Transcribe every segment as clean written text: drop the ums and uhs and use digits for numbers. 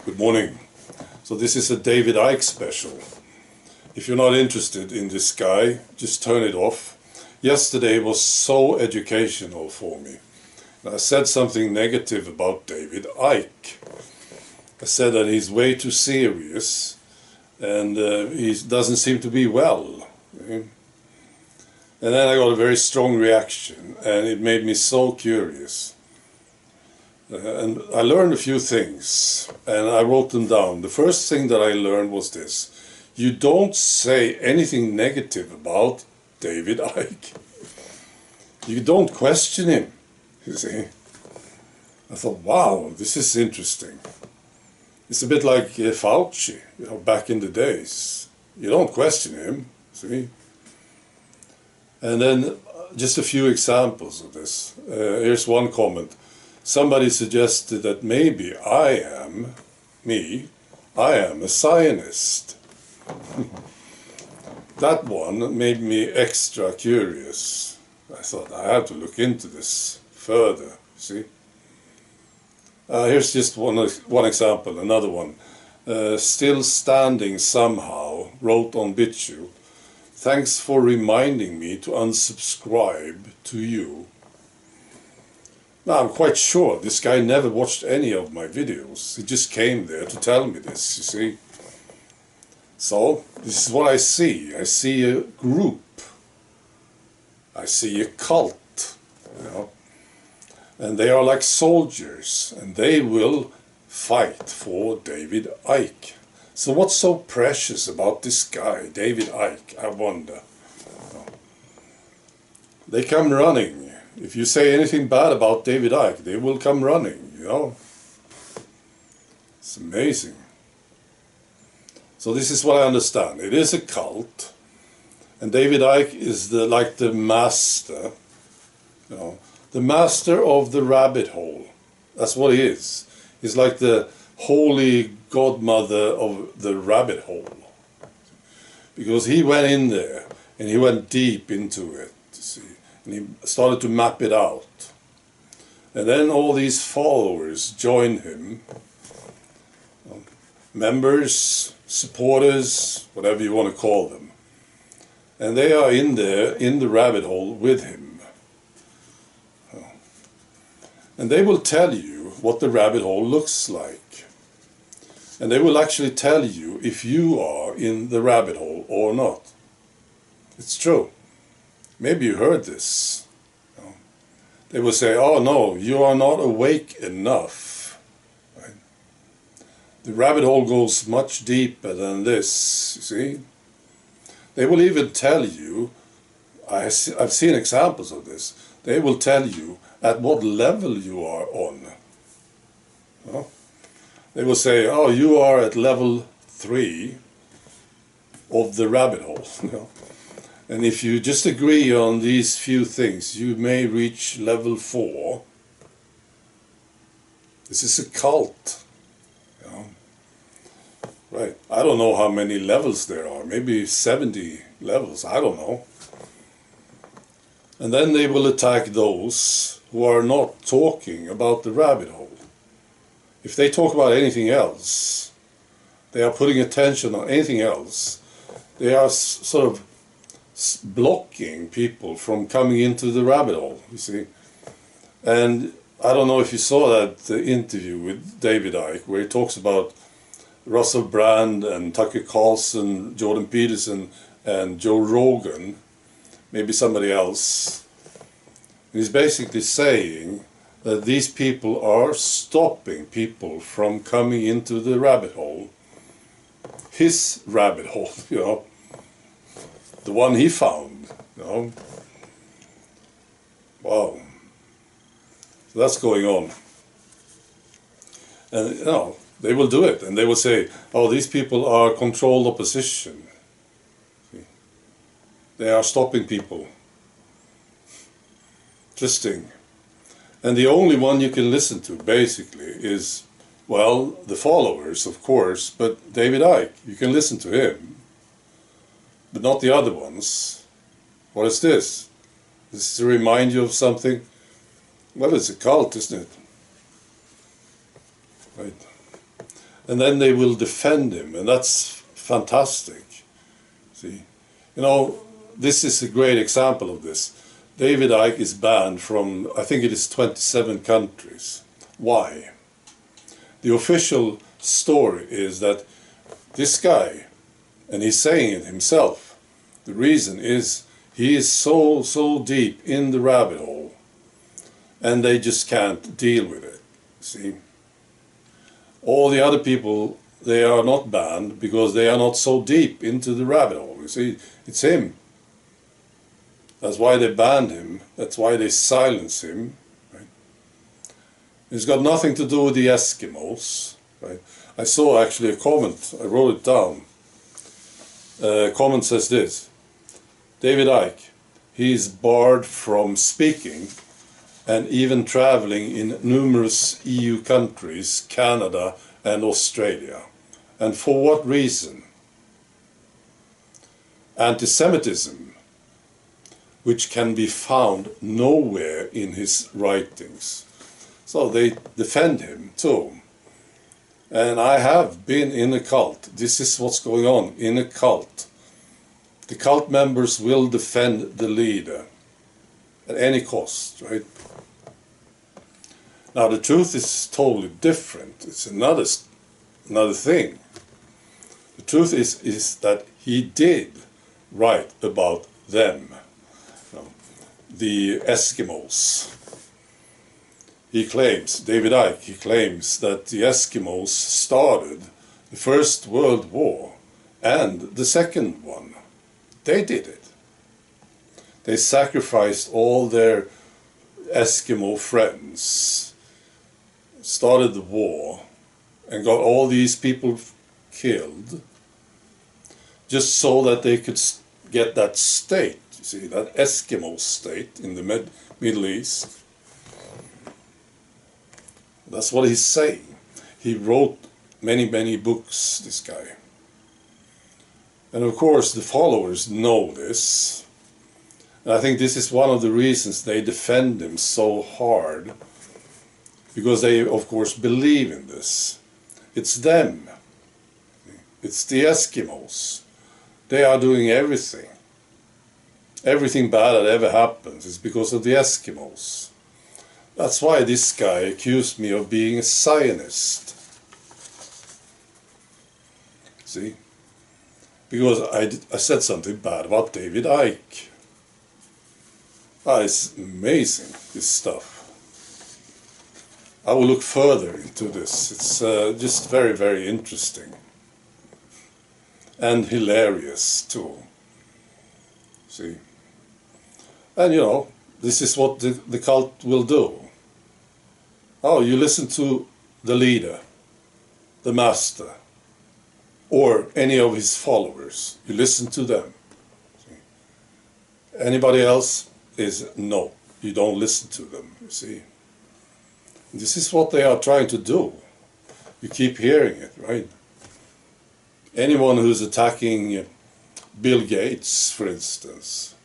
Good morning. So this is a David Icke special. If you're not interested in this guy, just turn it off. Yesterday was so educational for me. I said something negative about David Icke. I said that he's way too serious and he doesn't seem to be well. And then I got a very strong reaction and it made me so curious. And I learned a few things and I wrote them down. The first thing that I learned was this: you don't say anything negative about David Icke. You don't question him, you see. I thought, wow, this is interesting. It's a bit like Fauci, back in the days. You don't question him, see. And then just a few examples of this. Here's one comment. Somebody suggested that maybe I am a Zionist. That one made me extra curious. I thought I have to look into this further, see. Here's just one example, another one. Still standing somehow, wrote on BitChute, thanks for reminding me to unsubscribe to you. Now, I'm quite sure this guy never watched any of my videos. He just came there to tell me this, you see. So, this is what I see. I see a group. I see a cult, And they are like soldiers, and they will fight for David Icke. So what's so precious about this guy, David Icke, I wonder? They come running. If you say anything bad about David Icke, they will come running, It's amazing. So this is what I understand. It is a cult, and David Icke is like the master, the master of the rabbit hole. That's what he is. He's like the holy godmother of the rabbit hole. Because he went in there, and he went deep into it, you see. And he started to map it out. And then all these followers joined him. Members, supporters, whatever you want to call them. And they are in there, in the rabbit hole with him. And they will tell you what the rabbit hole looks like. And they will actually tell you if you are in the rabbit hole or not. It's true. Maybe you heard this. They will say, oh no, you are not awake enough. Right? The rabbit hole goes much deeper than this, you see. They will even tell you, I've seen examples of this, they will tell you at what level you are on. They will say, oh, you are at level 3 of the rabbit hole. And if you just agree on these few things, you may reach level 4. This is a cult. Right. I don't know how many levels there are. Maybe 70 levels. I don't know. And then they will attack those who are not talking about the rabbit hole. If they talk about anything else, they are putting attention on anything else, they are sort of blocking people from coming into the rabbit hole, you see. And I don't know if you saw that interview with David Icke, where he talks about Russell Brand and Tucker Carlson, Jordan Peterson and Joe Rogan, maybe somebody else. He's basically saying that these people are stopping people from coming into the rabbit hole. His rabbit hole, the one he found, Wow. So that's going on. And, they will do it, and they will say, oh, these people are controlled opposition. See? They are stopping people. Interesting. And the only one you can listen to, basically, is, well, the followers, of course, but David Icke, you can listen to him, but not the other ones. What is this? This is to remind you of something? Well, it's a cult, isn't it? Right. and then they will defend him, and that's fantastic. See, you know, this is a great example of this. David Icke is banned from, I think it is 27 countries. Why? The official story is that this guy, and he's saying it himself, the reason is he is so deep in the rabbit hole, and they just can't deal with it. See, all the other people, they are not banned because they are not so deep into the rabbit hole. You see, it's him. That's why they banned him. That's why they silence him. Right? It's got nothing to do with the Eskimos. Right? I saw actually a comment. I wrote it down. Comment says this: David Icke, he is barred from speaking and even traveling in numerous EU countries, Canada and Australia. And for what reason? Anti-Semitism, which can be found nowhere in his writings. So they defend him too. And I have been in a cult. This is what's going on in a cult. The cult members will defend the leader at any cost, right? Now the truth is totally different. It's another thing. The truth is that he did write about them. The Eskimos. He claims, David Icke, he claims that the Eskimos started the First World War and the Second one. They did it. They sacrificed all their Eskimo friends, started the war, and got all these people killed just so that they could get that state. See, that Eskimo state in the Middle East. That's what he's saying. He wrote many books, this guy. And of course the followers know this. And I think this is one of the reasons they defend him so hard. Because they, of course, believe in this. It's them. It's the Eskimos. They are doing everything. Everything bad that ever happens is because of the Eskimos. That's why this guy accused me of being a Zionist. See? Because I said something bad about David Icke. It's amazing, this stuff. I will look further into this. It's just very interesting. And hilarious too. See? And you know, this is what the cult will do. Oh, you listen to the leader, the master, or any of his followers. You listen to them. See? Anybody else is no. You don't listen to them, you see. This is what they are trying to do. You keep hearing it, right? Anyone who's attacking Bill Gates, for instance,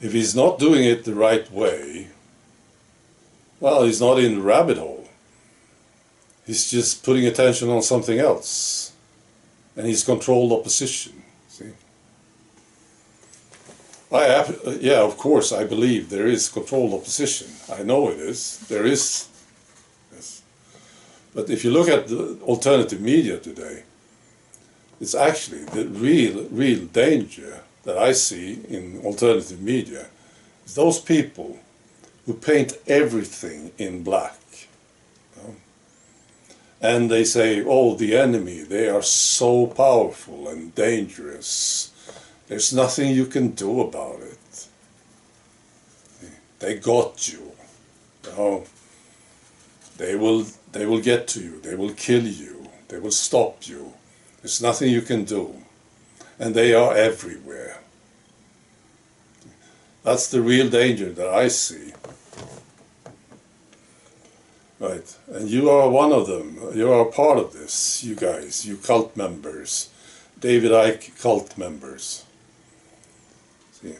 if he's not doing it the right way, well, he's not in the rabbit hole. He's just putting attention on something else. And he's controlled opposition, see? Yeah, of course, I believe there is controlled opposition. I know it is. There is. Yes. But if you look at the alternative media today, it's actually the real danger that I see in alternative media is those people who paint everything in black. You know? And they say, oh, the enemy, they are so powerful and dangerous. There's nothing you can do about it. They got you. You know? They will get to you. They will kill you. They will stop you. There's nothing you can do. And they are everywhere. That's the real danger that I see. Right, and you are one of them. You are a part of this, you guys, you cult members. David Icke cult members. See,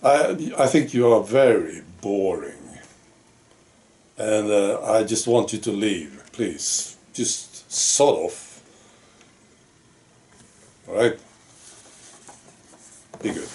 I think you are very boring. And I just want you to leave, please. just sod off. Alright? Be good.